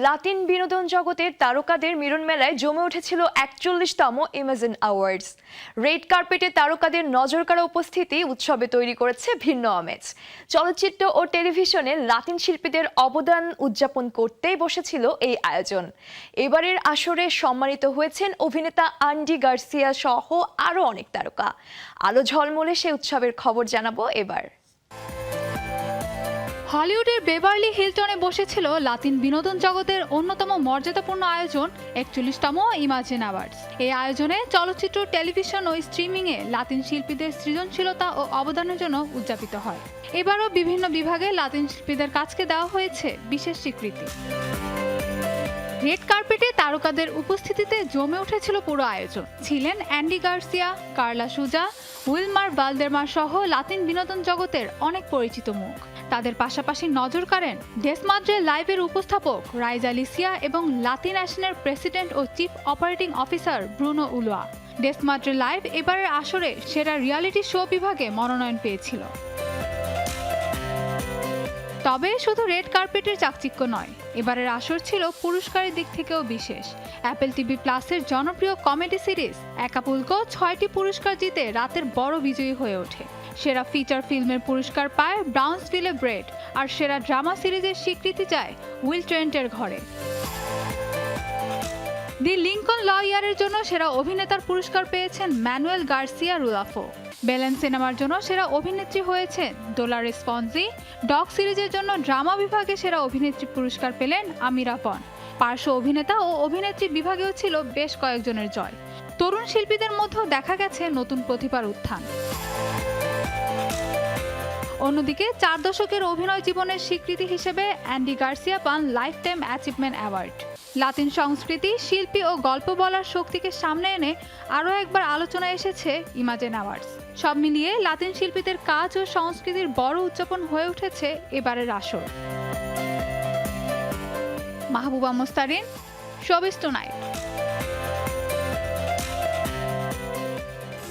লাতিন বিনোদন জগতের তারকাদের মিলন মেলায় জমে উঠেছিল ৪১তম ইমাজিন অ্যাওয়ার্ডস। রেড কার্পেটে তারকাদের নজরকাড়া উপস্থিতি উৎসবে তৈরি করেছে ভিন্ন আমেজ। চলচ্চিত্র ও টেলিভিশনে লাতিন শিল্পীদের অবদান উদযাপন করতেই বসেছিল এই আয়োজন। এবারের আসরে সম্মানিত হয়েছেন অভিনেতা আন্ডি গার্সিয়া সহ আরও অনেক তারকা। আলো ঝলমলে সে উৎসবের খবর জানাবো এবার। হলিউডের বেভারলি হিলটনে বসেছিল লাতিন বিনোদন জগতের অন্যতম মর্যাদাপূর্ণ আয়োজন ৪১তম ইমাজিন অ্যাওয়ার্ডস। এই আয়োজনে চলচ্চিত্র, টেলিভিশন ও স্ট্রিমিংয়ে লাতিন শিল্পীদের সৃজনশীলতা ও অবদানের জন্য উদযাপিত হয়। এবারও বিভিন্ন বিভাগে লাতিন শিল্পীদের কাজকে দেওয়া হয়েছে বিশেষ স্বীকৃতি। রেড কার্পেটে তারকাদের উপস্থিতিতে জমে উঠেছিল পুরো আয়োজন। ছিলেন অ্যান্ডি গার্সিয়া, কার্লা সুজা, উইলমার ভালদেমার সহ লাতিন বিনোদন জগতের অনেক পরিচিত মুখ। তাদের পাশাপাশি নজর কাড়েন ডেসমাদ্রে লাইভের উপস্থাপক রাইজা লিসিয়া এবং লাতিন ন্যাশনের প্রেসিডেন্ট ও chief operating officer Bruno Ulloa. Desmadre live এবারের আসরে সেরা রিয়ালিটি শো বিভাগে মনোনয়ন পেয়েছিল। তবে শুধু রেড কার্পেটের চাকচিক্য নয়, এবারের আসর ছিল পুরস্কারের দিক থেকেও বিশেষ। অ্যাপল টিভি প্লাসের জনপ্রিয় কমেডি সিরিজ একাপুলকো ৬টি পুরস্কার জিতে রাতের বড় বিজয়ী হয়ে ওঠে। সেরা ফিচার ফিল্মের পুরস্কার পায় ব্রাউন্সভিলে ব্রেড, আর সেরা ড্রামা সিরিজের স্বীকৃতি যায় উইল ট্রেন্টের ঘরে। দি লিঙ্কন ল ইয়ারের জন্য সেরা অভিনেতার পুরস্কার পেয়েছেন ম্যানুয়েল গার্সিয়া রুলাফো। বেলেন সিনেমার জন্য সেরা অভিনেত্রী হয়েছেন ডোলারেস ফন্জি। ডগ সিরিজের জন্য ড্রামা বিভাগে সেরা অভিনেত্রী পুরস্কার পেলেন আমিরা পন। পার্শ্ব অভিনেতা ও অভিনেত্রী বিভাগেও ছিল বেশ কয়েকজনের জয়। তরুণ শিল্পীদের মধ্যেও দেখা গেছে নতুন প্রতিভার উত্থান। অন্যদিকে ৪ দশকের অভিনয় জীবনের স্বীকৃতি হিসেবে অ্যান্ডি গার্সিয়া পান life time achievement award. Latin সংস্কৃতি, শিল্পী ও গল্প বলার শক্তিকে সামনে এনে আরও একবার আলোচনায় এসেছে ইমাজিন অ্যাওয়ার্ডস। সব মিলিয়ে লাতিন শিল্পীদের কাজ ও সংস্কৃতির বড় উদযাপন হয়ে উঠেছে এবারের আসর। Mahbuba Mustarin, showbiz tonight.